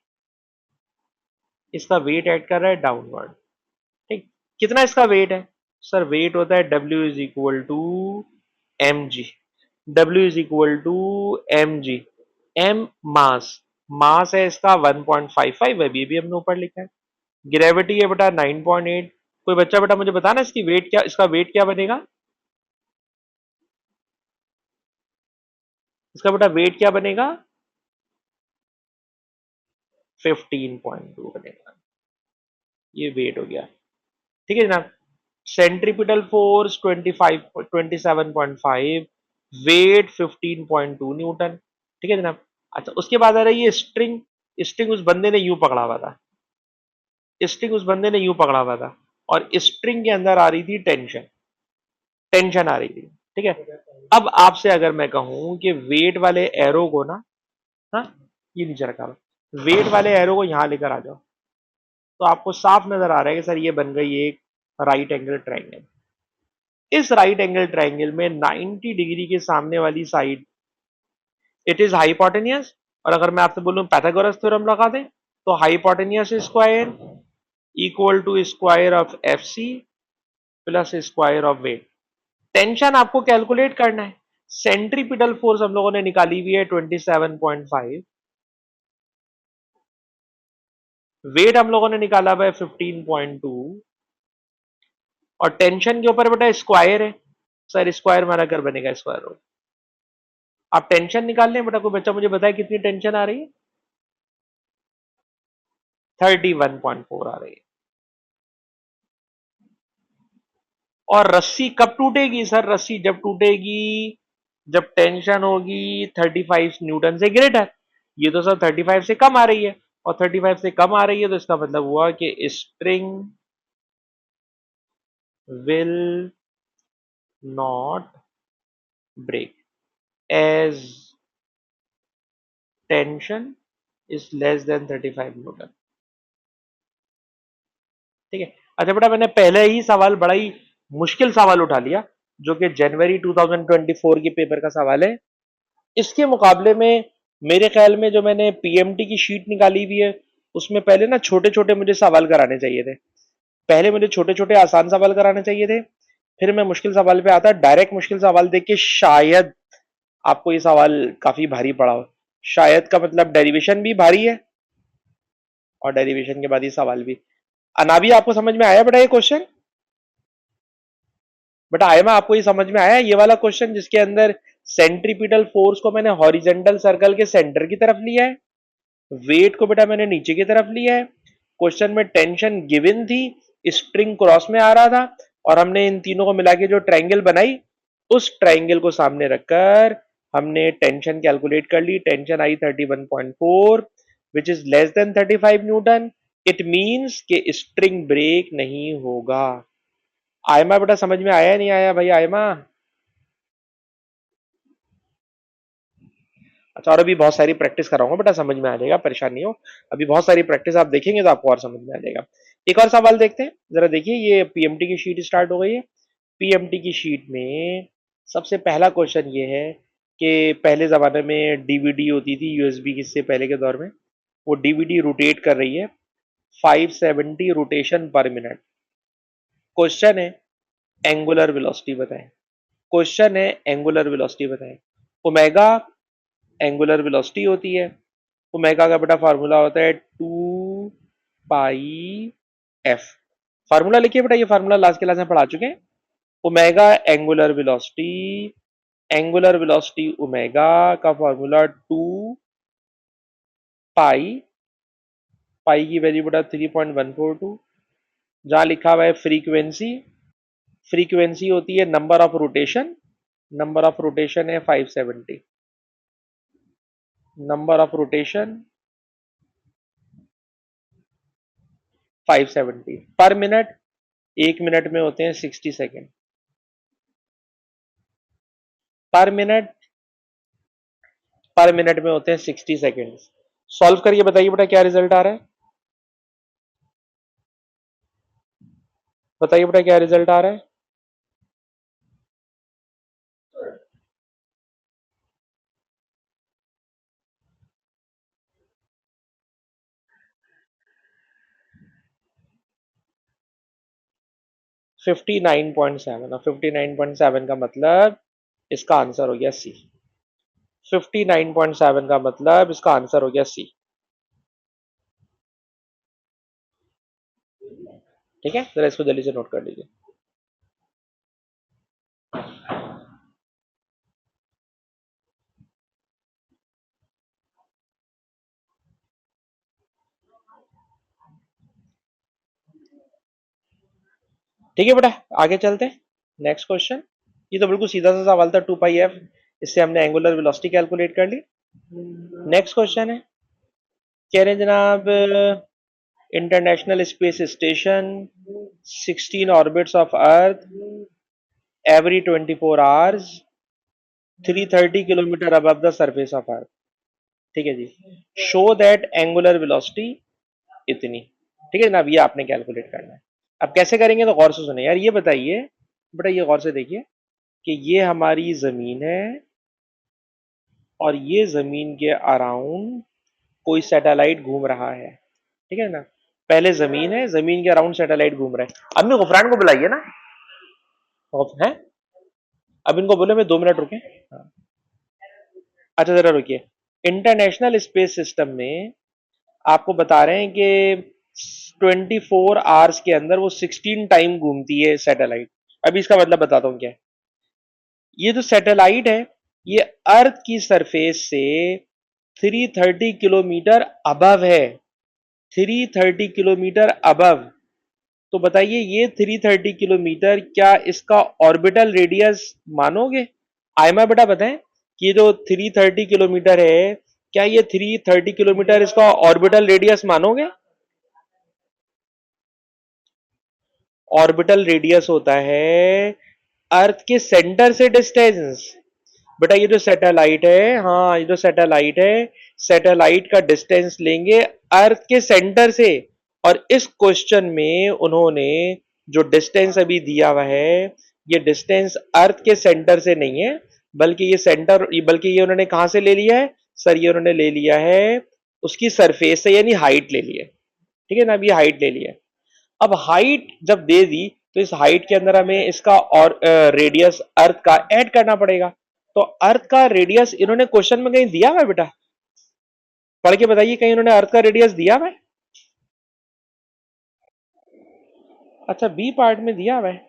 इसका वेट एक्ट कर रहा है डाउनवर्ड। ठीक। कितना इसका वेट है? सर वेट होता है W is equal to m g. W is equal to m g. M mass, mass है इसका 1.55 है, भी हमने ऊपर लिखा है। ग्रेविटी है बेटा 9.8। कोई बच्चा बेटा मुझे बताना इसकी वेट क्या, इसका वेट क्या बनेगा? इसका बेटा वेट क्या बनेगा? 15.2 बनेगा। ये वेट हो गया। ठीक है जनाब। Centripetal force 27.5, weight 15.2 newton. ठीक है जनाब। अच्छा, उसके बाद आ रही है स्ट्रिंग। स्ट्रिंग उस बंदे ने यूं पकड़ा हुआ था। स्ट्रिंग उस बंदे ने यूं पकड़ा हुआ था, और स्ट्रिंग के अंदर आ रही थी टेंशन। टेंशन आ रही थी। ठीक है। अब आपसे अगर मैं कहूं कि वेट वाले एरो को ना, हाँ, ये नीचे रखा हुआ वेट वाले एरो को यहां लेकर आ जाओ, तो आपको साफ नजर आ रहा है कि सर ये बन गई एक राइट एंगल ट्राइंगल। इस राइट एंगल ट्राइंगल में 90 डिग्री के सामने वाली साइड इट इज हाइपोटेनियस। और अगर मैं आपसे बोलूं पाइथागोरस थ्योरम लगा दें, तो hypotenuse square equal to square of F C plus square of weight. Tension आपको कैलकुलेट करना है। सेंट्रीपिटल फोर्स हम लोगों ने निकाली हुई है 27.5, वेट हम लोगों ने निकाला हुआ है 15.2, और टेंशन के ऊपर बेटा स्क्वायर है। सर स्क्वायर माना कर बनेगा स्क्वायर रूट। आप टेंशन निकाल लें बेटा, कोई बच्चा मुझे बताए कितनी टेंशन आ रही है? 31.4 आ रही है। और रस्सी कब टूटेगी? सर रस्सी जब टूटेगी जब टेंशन होगी 35 न्यूटन से ग्रेटर। ये तो सर 35 से कम आ रही है, और 35 से कम आ रही है तो इसका मतलब हुआ कि string will not break as tension is less than 35 newton. ठीक है। अच्छा बेटा, मैंने पहले ही सवाल बड़ा ही मुश्किल सवाल उठा लिया, जो कि जनवरी 2024 के पेपर का सवाल है। इसके मुकाबले में मेरे ख्याल में जो मैंने पीएमटी की शीट निकाली हुई है, उसमें पहले ना छोटे छोटे मुझे सवाल कराने चाहिए थे। पहले मुझे छोटे छोटे आसान सवाल कराने चाहिए थे, फिर मैं मुश्किल सवाल पे आता। डायरेक्ट मुश्किल सवाल देख के शायद आपको ये सवाल काफी भारी पड़ा हो। शायद का मतलब डेरिवेशन भी भारी है, और डेरिवेशन के बाद ये सवाल भी। अनाबी आपको समझ में आया बेटा ये क्वेश्चन? बेटा आया, मैं आपको ये समझ में आया ये वाला क्वेश्चन जिसके अंदर सेंट्रीपिटल फोर्स को मैंने हॉरिजेंटल सर्कल के सेंटर की तरफ लिया है, वेट को बेटा मैंने नीचे की तरफ लिया है, क्वेश्चन में टेंशन गिवन थी, स्ट्रिंग क्रॉस में आ रहा था, और हमने इन तीनों को मिला के जो ट्रायंगल बनाई, उस ट्रायंगल को सामने रखकर हमने टेंशन कैलकुलेट कर ली। टेंशन आई 31.4, which is less than 35 newton. It means कि स्ट्रिंग ब्रेक नहीं होगा। आयमा बेटा समझ में आया नहीं आया भाई आयमा? अच्छा, और अभी बहुत सारी प्रैक्टिस कराऊंगा बेटा, समझ में आ जाएगा, परेशान नहीं हो। अभी बहुत सारी प्रैक्टिस आप देखेंगे तो आपको और समझ में आ जाएगा। एक और सवाल देखते हैं, जरा देखिए। ये पीएमटी की शीट स्टार्ट हो गई है। पीएमटी की शीट में सबसे पहला क्वेश्चन ये है कि पहले जमाने में डीवीडी होती थी, यूएसबी किससे पहले के दौर में, वो डीवीडी रोटेट कर रही है 570 रोटेशन पर मिनट। क्वेश्चन है एंगुलर वेलोसिटी बताएं। क्वेश्चन है एंगुलर वेलोसिटी बताएं। ओमेगा एंगुलर वेलोसिटी होती है। ओमेगा का बेटा फार्मूला होता है 2 पाई एफ। फार्मूला लिखिए बेटा, ये फार्मूला लास्ट क्लास में पढ़ा चुके हैं। Omega angular velocity angular velocity omega का फॉर्मूला 2 पाई, पाई की वैल्यू बटा 3.142, जहां लिखा हुआ है फ्रीक्वेंसी, फ्रीक्वेंसी होती है number of rotation, number of rotation है 570, नंबर ऑफ रोटेशन 570 पर मिनट, एक मिनट में होते हैं 60 सेकेंड पर मिनट, पर मिनट में होते हैं 60 सेकेंड। सॉल्व करके बताइए बेटा क्या रिजल्ट आ रहा है, बताइए बेटा क्या रिजल्ट आ रहा है। 59.7, और 59.7 का मतलब इसका आंसर हो गया सी। 59.7 का मतलब इसका आंसर हो गया सी। ठीक है, जरा इसको जल्दी से नोट कर लीजिए। ठीक है बेटा, आगे चलते हैं। नेक्स्ट क्वेश्चन, ये तो बिल्कुल सीधा सा सवाल था, 2 पाई एफ, इससे हमने एंगुलर वेलोसिटी कैलकुलेट कर ली। नेक्स्ट क्वेश्चन है, कह रहे हैं जनाब, international space station 16 orbits of earth every 24 hours 330 kilometre above the surface of earth. ठीक है जी, शो दैट एंगुलर वेलोसिटी इतनी। ठीक है जनाब, ये आपने कैलकुलेट करना है। अब कैसे करेंगे तो गौर से सुने यार, ये बताइए बेटा, ये गौर से देखिए कि ये हमारी जमीन है और ये जमीन के अराउंड कोई सैटेलाइट घूम रहा है। ठीक है ना, पहले जमीन है, जमीन के अराउंड सैटेलाइट घूम रहा है। अब मैं गुफरान को बुलाइए ना, है, अब इनको बोले मैं 2 मिनट रुके। हाँ। अच्छा जरा रुकिए, इंटरनेशनल स्पेस सिस्टम में आपको बता रहे हैं कि 24 आवर्स के अंदर वो 16 टाइम घूमती है सैटेलाइट। अभी इसका मतलब बताता हूँ क्या है। ये जो सैटेलाइट है, ये अर्थ की सरफेस से 330 किलोमीटर अबव है, 330 किलोमीटर अबव। तो बताइए ये 330 किलोमीटर, क्या इसका ऑर्बिटल रेडियस मानोगे? आयमा बेटा बताएं कि ये जो 330 किलोमीटर है, क्या ये 330 किलोमीटर इसका ऑर्बिटल रेडियस मानोगे? ऑर्बिटल रेडियस होता है अर्थ के सेंटर से डिस्टेंस। बेटा ये जो सैटेलाइट है, हाँ ये जो सैटेलाइट है, सैटेलाइट का डिस्टेंस लेंगे अर्थ के सेंटर से। और इस क्वेश्चन में उन्होंने जो डिस्टेंस अभी दिया हुआ है, ये डिस्टेंस अर्थ के सेंटर से नहीं है, बल्कि ये सेंटर, बल्कि ये उन्होंने कहां से ले लिया है सर, ये उन्होंने ले लिया है उसकी सरफेस से, यानी हाइट ले लिया है। ठीक है ना, अभी हाइट ले लिया है। अब हाइट जब दे दी तो इस हाइट के अंदर हमें इसका और रेडियस अर्थ का ऐड करना पड़ेगा। तो अर्थ का रेडियस इन्होंने क्वेश्चन में कहीं दिया हुआ है बेटा? पढ़ के बताइए, कहीं इन्होंने अर्थ का रेडियस दिया हुआ है? अच्छा, बी पार्ट में दिया हुआ है।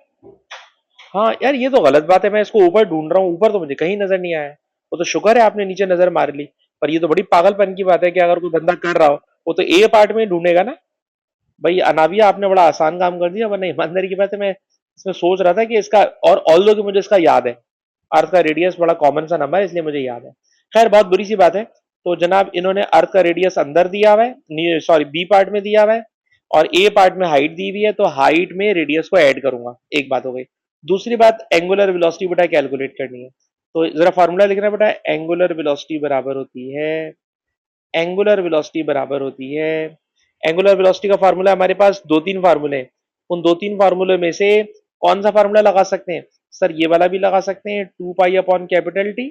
हाँ यार, ये तो गलत बात है, मैं इसको ऊपर ढूंढ रहा हूँ, ऊपर तो मुझे कहीं नजर नहीं आया। वो तो शुक्र है आपने नीचे नजर मार ली। पर ये तो बड़ी पागलपन की बात है कि अगर कोई बंदा कर रहा हो, वो तो ए पार्ट में ढूंढेगा ना। भाई अनाबिया, आपने बड़ा आसान काम कर दिया, वरना ईमानदारी की बात है, मैं इसमें सोच रहा था कि इसका, और ऑल दो कि मुझे इसका याद है, अर्थ का रेडियस बड़ा कॉमन सा नंबर है, इसलिए मुझे याद है। खैर बहुत बुरी सी बात है। तो जनाब इन्होंने अर्थ का रेडियस अंदर दिया हुआ है, सॉरी बी पार्ट में दिया हुआ है, और ए पार्ट में हाइट दी हुई है, तो हाइट में रेडियस को ऐड करूंगा। एक बात हो गई। दूसरी बात, एंगुलर वेलोसिटी बेटा कैलकुलेट करनी है। तो जरा फॉर्मूला लिखना बेटा, एंगुलर वेलोसिटी बराबर होती है, एंगुलर वेलोसिटी बराबर होती है, एंगुलर वेलोसिटी का फार्मूला हमारे पास दो तीन फार्मूले हैं। उन दो तीन फार्मूले में से कौन सा फार्मूला लगा सकते हैं सर? ये वाला भी लगा सकते हैं, 2 पाई अपॉन कैपिटल टी।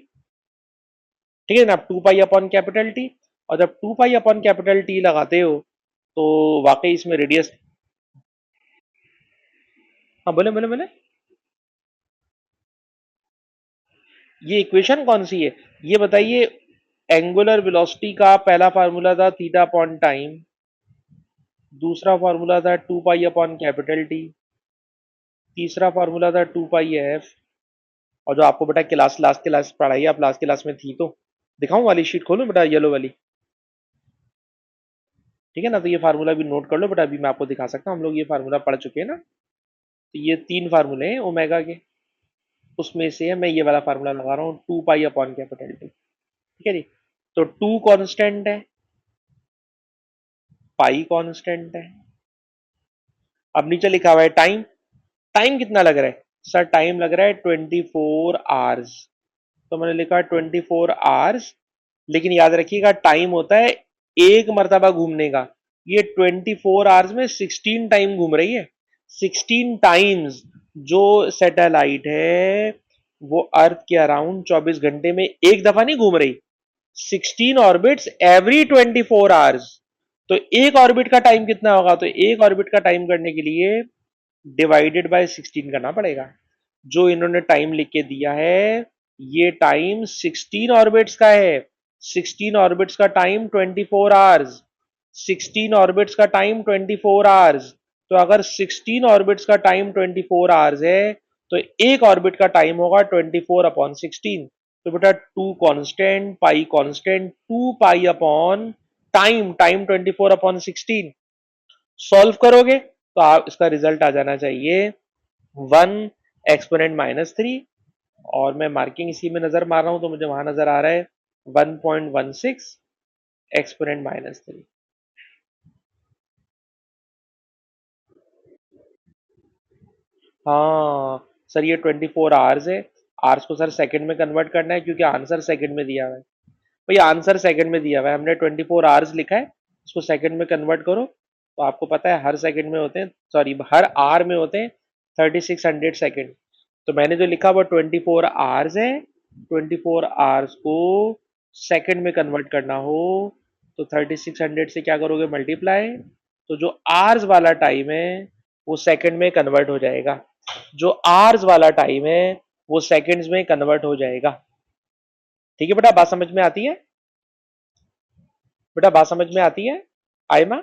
ठीक है ना, 2 पाई अपॉन कैपिटल टी। और जब 2 पाई अपॉन कैपिटल टी लगाते हो तो वाकई इसमें रेडियस, हाँ बोले बोले बोले, ये इक्वेशन कौन सी है ये बताइए। एंगुलर वेलोसिटी का पहला फार्मूला था थीटा अपॉन टाइम, दूसरा फार्मूला था 2 पाई अपॉन कैपिटल टी, तीसरा फार्मूला था 2 पाई एफ, और जो आपको बेटा क्लास लास्ट क्लास पढ़ाई आप लास्ट क्लास में थी, तो दिखाऊं वाली शीट खोलूं बेटा, येलो वाली? ठीक है ना, तो ये फार्मूला भी नोट कर लो बेटा, अभी मैं आपको दिखा सकता हूँ, हम लोग ये फार्मूला पढ़ चुके हैं ना। तो ये 3 फार्मूले हैं ओमेगा के, उसमें से है मैं ये वाला फार्मूला लगा रहा हूँ, 2 पाई अपॉन कैपिटल टी। ठीक है जी। तो 2 कांस्टेंट है, पाई कांस्टेंट है। अब नीचे लिखा हुआ है टाइम। टाइम कितना लग रहा है सर? टाइम लग रहा है 24 आवर्स। तो मैंने लिखा 24 आवर्स। लेकिन याद रखिएगा टाइम होता है एक मर्तबा घूमने का। ये 24 आवर्स में 16 टाइम घूम रही है। 16 टाइम्स। जो सैटेलाइट है वो अर्थ के अराउंड 24 घंटे में एक दफा नहीं घूम रही, 16 ऑर्बिट्स एवरी 24 आवर्स। तो एक ऑर्बिट का टाइम कितना होगा? तो एक ऑर्बिट का टाइम करने के लिए डिवाइडेड बाय 16 करना पड़ेगा। जो इन्होंने टाइम लिख के दिया है, ये टाइम 16 ऑर्बिट्स का है। 16 ऑर्बिट्स का टाइम 24 आवर्स। 16 ऑर्बिट्स का टाइम 24 आवर्स। तो अगर 16 ऑर्बिट्स का टाइम 24 आवर्स है, तो एक ऑर्बिट का टाइम होगा 24/16। तो बेटा two constant, pi constant, 2 pi upon time, time 24/16। Solve करोगे तो आप इसका रिजल्ट आ जाना चाहिए 1 एक्सपोनेंट -3। और मैं मार्किंग इसी में नजर मार रहा हूं, तो मुझे वहां नजर आ रहा है 1.16 एक्सपोनेंट -3। हाँ सर, ये 24 आवर्स है। आवर्स को सर सेकंड में कन्वर्ट करना है, क्योंकि आंसर सेकंड में दिया हुआ है। भैया आंसर सेकंड में दिया हुआ है, हमने 24 आवर्स लिखा है, इसको सेकंड में कन्वर्ट करो तो आपको पता है हर सेकंड में होते हैं, सॉरी हर आवर में होते हैं 3600 सेकंड। तो मैंने जो लिखा वो 24 आवर्स है। 24 आवर्स को सेकंड में कन्वर्ट करना हो तो 3600 से क्या करोगे? मल्टीप्लाई। तो जो आवर्स वाला टाइम है वो सेकंड में कन्वर्ट हो जाएगा। जो आवर्स वाला टाइम है वो सेकंड्स में कन्वर्ट हो जाएगा। ठीक है बेटा, बात समझ में आती है? बेटा बात समझ में आती है आयमा?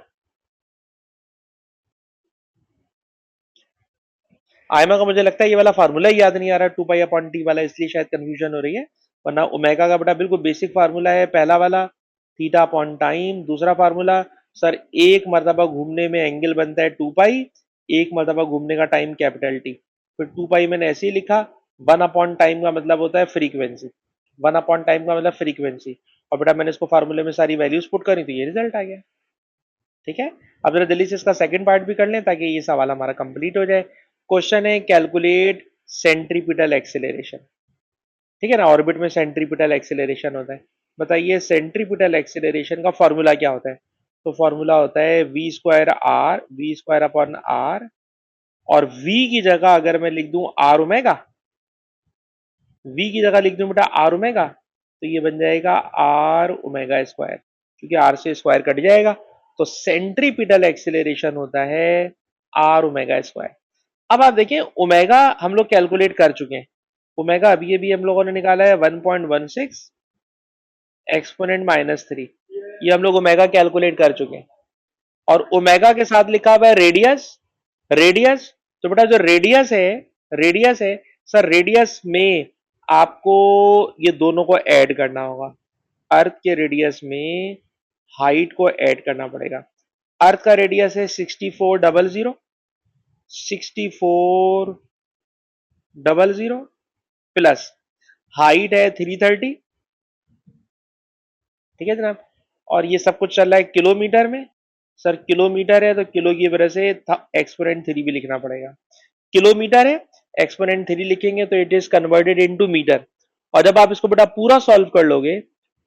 आयमा को मुझे लगता है ये वाला फार्मूला ही याद नहीं आ रहा, 2 पाई अपॉन टी वाला, इसलिए शायद कंफ्यूजन हो रही है। वरना ओमेगा का बेटा बिल्कुल बेसिक फार्मूला है पहला वाला, थीटा अपॉन टाइम। दूसरा फार्मूला सर, एक मरतबा घूमने में एंगल बनता है 2 पाई, एक मरतबा घूमने का टाइम कैपिटल टी। फिर 2 पाई मैंने ऐसे ही लिखा। 1 अपॉन टाइम का मतलब होता है फ्रीक्वेंसी। 1 अपॉन टाइम का मतलब फ्रीक्वेंसी। और बेटा मैंने इसको फार्मूले में सारी वैल्यूज पुट करी तो ये रिजल्ट आ गया। ठीक है। अब जरा जल्दी से इसका सेकंड पार्ट भी कर लें ताकि ये सवाल हमारा कंप्लीट हो जाए। क्वेश्चन है कैलकुलेट सेंट्रीपिटल एक्सेलरेशन। ठीक है ना, ऑर्बिट में सेंट्रीपिटल एक्सेलरेशन होता है। बताइए सेंट्रीपिटल एक्सेलरेशन का फॉर्मूला क्या होता है? तो फॉर्मूला होता है v² अपॉन आर। और v की जगह अगर मैं लिख दूं आर ओमेगा, v की जगह लिख दूं बेटा आर ओमेगा, तो ये बन जाएगा आर ओमेगा स्क्वायर, क्योंकि आर से स्क्वायर कट जाएगा। तो सेंट्रीपिटल एक्सेलरेशन होता है आर ओमेगा स्क्वायर। अब आप देखिए ओमेगा हम लोग कैलकुलेट कर चुके हैं। ओमेगा अभी अभी हम लोगों ने निकाला है 1.16 एक्सपोनेंट -3। ये हम लोग ओमेगा कैलकुलेट कर चुके हैं। और ओमेगा के साथ लिखा हुआ है रेडियस। रेडियस, तो बेटा जो रेडियस है सर, रेडियस में आपको ये दोनों को ऐड करना होगा। अर्थ के रेडियस में हाइट को ऐड करना पड़ेगा। अर्थ का रेडियस है 6400, 6400 प्लस हाइट है 330। ठीक है जनाब। और ये सब कुछ चल रहा है किलोमीटर में। सर किलोमीटर है तो किलो की वजह से एक्सपोनेंट 3 भी लिखना पड़ेगा। किलोमीटर है, एक्सपोनेंट 3 लिखेंगे तो it is converted into metre. और जब आप इसको बेटा पूरा सॉल्व कर लोगे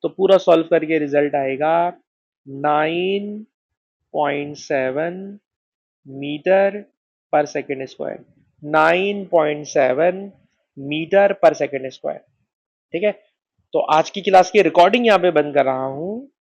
तो पूरा सॉल्व करके रिजल्ट आएगा 9.7 मीटर पर सेकेंड स्क्वायर। 9.7 मीटर पर सेकेंड स्क्वायर। ठीक है। तो आज की क्लास की रिकॉर्डिंग यहाँ पे बंद कर रहा हूं।